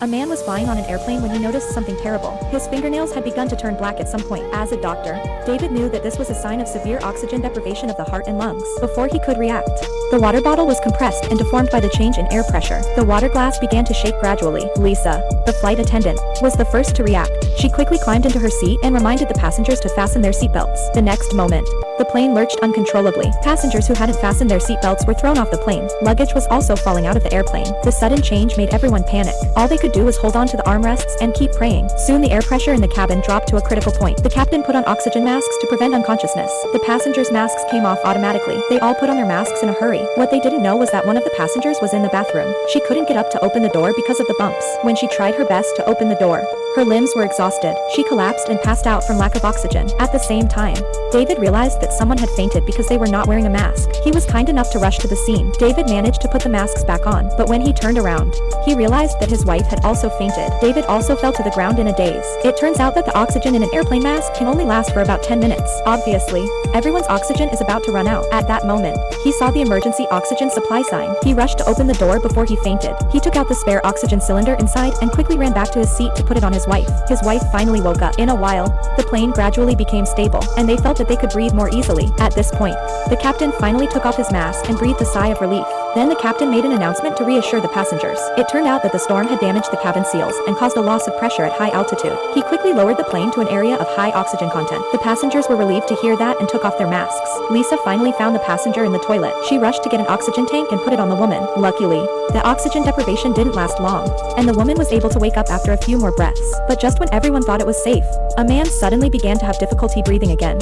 A man was flying on an airplane when he noticed something terrible. His fingernails had begun to turn black at some point. As a doctor, David knew that this was a sign of severe oxygen deprivation of the heart and lungs. Before he could react, the water bottle was compressed and deformed by the change in air pressure. The water glass began to shake gradually. Lisa, the flight attendant, was the first to react. She quickly climbed into her seat and reminded the passengers to fasten their seatbelts. The next moment, the plane lurched uncontrollably. Passengers who hadn't fastened their seatbelts were thrown off the plane. Luggage was also falling out of the airplane. The sudden change made everyone panic. All they could do was hold on to the armrests and keep praying. Soon the air pressure in the cabin dropped to a critical point. The captain put on oxygen masks to prevent unconsciousness. The passengers' masks came off automatically. They all put on their masks in a hurry. What they didn't know was that one of the passengers was in the bathroom. She couldn't get up to open the door because of the bumps. When she tried her best to open the door, her limbs were exhausted. She collapsed and passed out from lack of oxygen. At the same time, David realized that someone had fainted because they were not wearing a mask. He was kind enough to rush to the scene. David managed to put the masks back on, but when he turned around, he realized that his wife had also fainted. David also fell to the ground in a daze. It turns out that the oxygen in an airplane mask can only last for about 10 minutes. Obviously, everyone's oxygen is about to run out. At that moment, he saw the emergency oxygen supply sign. He rushed to open the door before he fainted. He took out the spare oxygen cylinder inside and quickly ran back to his seat to put it on his wife. His wife finally woke up. In a while, the plane gradually became stable, and they felt that they could breathe more easily. At this point, the captain finally took off his mask and breathed a sigh of relief. Then the captain made an announcement to reassure the passengers. It turned out that the storm had damaged the cabin seals and caused a loss of pressure at high altitude. He quickly lowered the plane to an area of high oxygen content. The passengers were relieved to hear that and took off their masks. Lisa finally found the passenger in the toilet. She rushed to get an oxygen tank and put it on the woman. Luckily, the oxygen deprivation didn't last long, and the woman was able to wake up after a few more breaths. But just when everyone thought it was safe, a man suddenly began to have difficulty breathing again.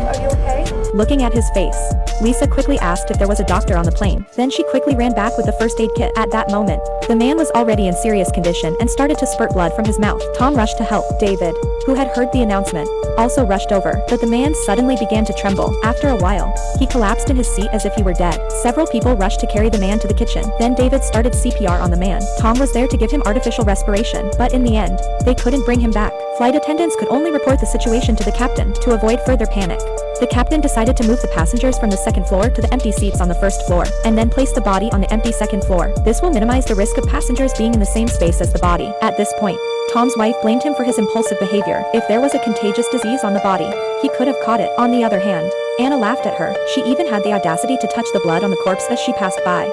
Are you okay? Looking at his face, Lisa quickly asked if there was a doctor on the plane. Then she quickly ran back with the first aid kit. At that moment, the man was already in serious condition and started to spurt blood from his mouth. Tom rushed to help. David, who had heard the announcement, also rushed over, but the man suddenly began to tremble. After a while, he collapsed in his seat as if he were dead. Several people rushed to carry the man to the kitchen. Then David started CPR on the man. Tom was there to give him artificial respiration, but in the end, they couldn't bring him back. Flight attendants could only report the situation to the captain to avoid further panic. The captain decided to move the passengers from the second floor to the empty seats on the first floor, and then place the body on the empty second floor. This will minimize the risk of passengers being in the same space as the body. At this point, Tom's wife blamed him for his impulsive behavior. If there was a contagious disease on the body, he could have caught it. On the other hand, Anna laughed at her. She even had the audacity to touch the blood on the corpse as she passed by.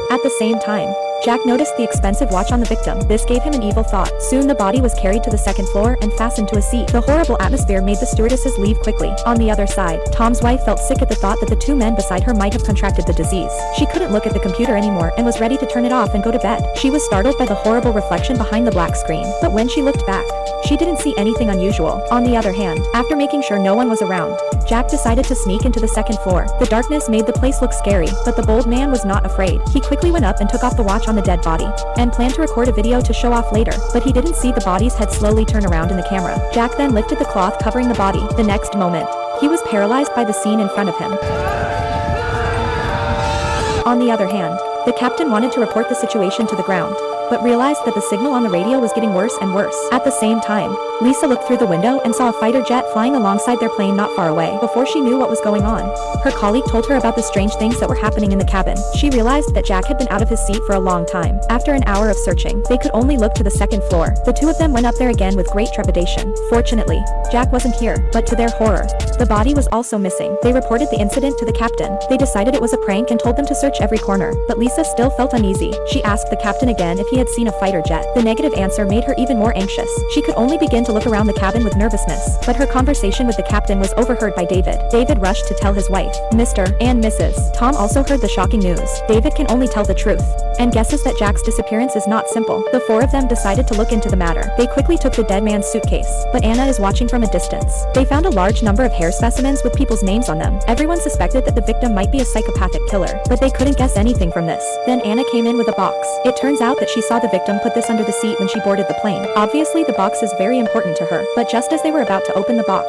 At the same time, Jack noticed the expensive watch on the victim. This gave him an evil thought. Soon the body was carried to the second floor and fastened to a seat. The horrible atmosphere made the stewardesses leave quickly. On the other side, Tom's wife felt sick at the thought that the two men beside her might have contracted the disease. She couldn't look at the computer anymore and was ready to turn it off and go to bed. She was startled by the horrible reflection behind the black screen, but when she looked back, she didn't see anything unusual. On the other hand, after making sure no one was around, Jack decided to sneak into the second floor. The darkness made the place look scary, but the bold man was not afraid. He quickly went up and took off the watch on the dead body, and planned to record a video to show off later, but he didn't see the body's head slowly turn around in the camera. Jack then lifted the cloth covering the body. The next moment, he was paralyzed by the scene in front of him. On the other hand, the captain wanted to report the situation to the ground, but realized that the signal on the radio was getting worse and worse. At the same time, Lisa looked through the window and saw a fighter jet flying alongside their plane not far away. Before she knew what was going on, her colleague told her about the strange things that were happening in the cabin. She realized that Jack had been out of his seat for a long time. After an hour of searching, they could only look to the second floor. The two of them went up there again with great trepidation. Fortunately, Jack wasn't here, but to their horror, the body was also missing. They reported the incident to the captain. They decided it was a prank and told them to search every corner, but Lisa still felt uneasy. She asked the captain again if he had seen a fighter jet. The negative answer made her even more anxious. She could only begin to look around the cabin with nervousness, but her conversation with the captain was overheard by David. David rushed to tell his wife, Mr. and Mrs. Tom also heard the shocking news. David can only tell the truth, and guesses that Jack's disappearance is not simple. The four of them decided to look into the matter. They quickly took the dead man's suitcase, but Anna is watching from a distance. They found a large number of hair specimens with people's names on them. Everyone suspected that the victim might be a psychopathic killer, but they couldn't guess anything from this. Then Anna came in with a box. It turns out that she saw the victim put this under the seat when she boarded the plane. Obviously, the box is very important to her, but just as they were about to open the box,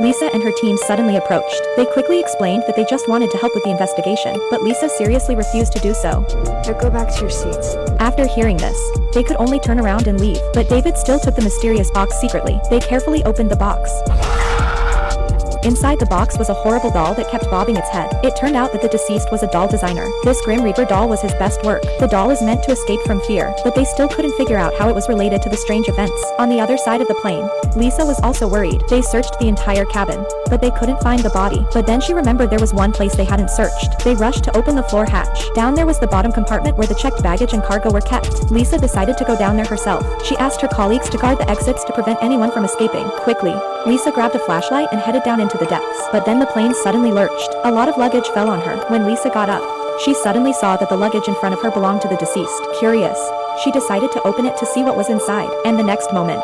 Lisa and her team suddenly approached. They quickly explained that they just wanted to help with the investigation, but Lisa seriously refused to do so. Now go back to your seats. After hearing this, they could only turn around and leave, but David still took the mysterious box secretly. They carefully opened the box. Inside the box was a horrible doll that kept bobbing its head. It turned out that the deceased was a doll designer. This Grim Reaper doll was his best work. The doll is meant to escape from fear, but they still couldn't figure out how it was related to the strange events. On the other side of the plane, Lisa was also worried. They searched the entire cabin, but they couldn't find the body. But then she remembered there was one place they hadn't searched. They rushed to open the floor hatch. Down there was the bottom compartment where the checked baggage and cargo were kept. Lisa decided to go down there herself. She asked her colleagues to guard the exits to prevent anyone from escaping. Quickly, Lisa grabbed a flashlight and headed down into the depths. But then the plane suddenly lurched. A lot of luggage fell on her. When Lisa got up, she suddenly saw that the luggage in front of her belonged to the deceased. Curious, she decided to open it to see what was inside. And the next moment,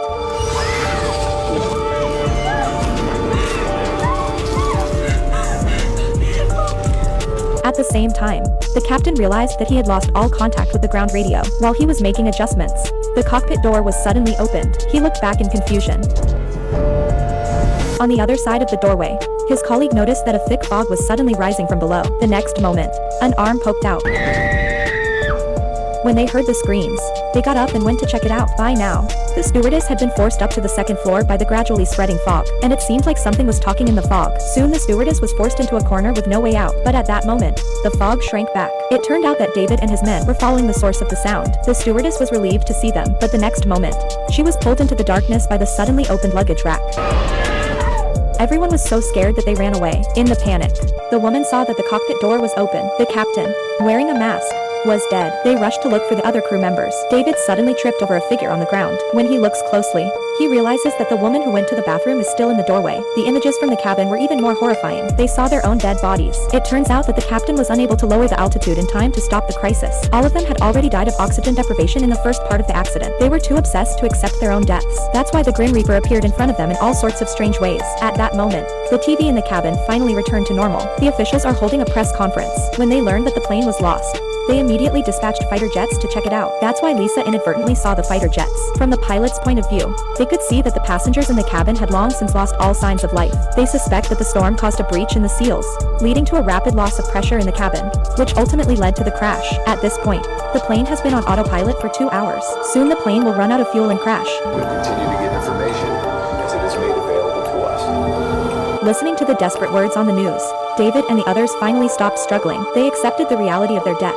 at the same time, the captain realized that he had lost all contact with the ground radio. While he was making adjustments, the cockpit door was suddenly opened. He looked back in confusion. On the other side of the doorway, his colleague noticed that a thick fog was suddenly rising from below. The next moment, an arm poked out. When they heard the screams, they got up and went to check it out. By now, the stewardess had been forced up to the second floor by the gradually spreading fog, and it seemed like something was talking in the fog. Soon the stewardess was forced into a corner with no way out, but at that moment, the fog shrank back. It turned out that David and his men were following the source of the sound. The stewardess was relieved to see them, but the next moment, she was pulled into the darkness by the suddenly opened luggage rack. Everyone was so scared that they ran away. In the panic, the woman saw that the cockpit door was open. The captain, wearing a mask, was dead. They rushed to look for the other crew members. David suddenly tripped over a figure on the ground. When he looks closely, he realizes that the woman who went to the bathroom is still in the doorway. The images from the cabin were even more horrifying. They saw their own dead bodies. It turns out that the captain was unable to lower the altitude in time to stop the crisis. All of them had already died of oxygen deprivation in the first part of the accident. They were too obsessed to accept their own deaths. That's why the Grim Reaper appeared in front of them in all sorts of strange ways. At that moment, the TV in the cabin finally returned to normal. The officials are holding a press conference. When they learned that the plane was lost, they immediately dispatched fighter jets to check it out. That's why Lisa inadvertently saw the fighter jets. From the pilot's point of view, they could see that the passengers in the cabin had long since lost all signs of life. They suspect that the storm caused a breach in the seals, leading to a rapid loss of pressure in the cabin, which ultimately led to the crash. At this point, the plane has been on autopilot for 2 hours. Soon the plane will run out of fuel and crash. We'll continue to give information as it is made available to us. Listening to the desperate words on the news, David and the others finally stopped struggling. They accepted the reality of their deaths.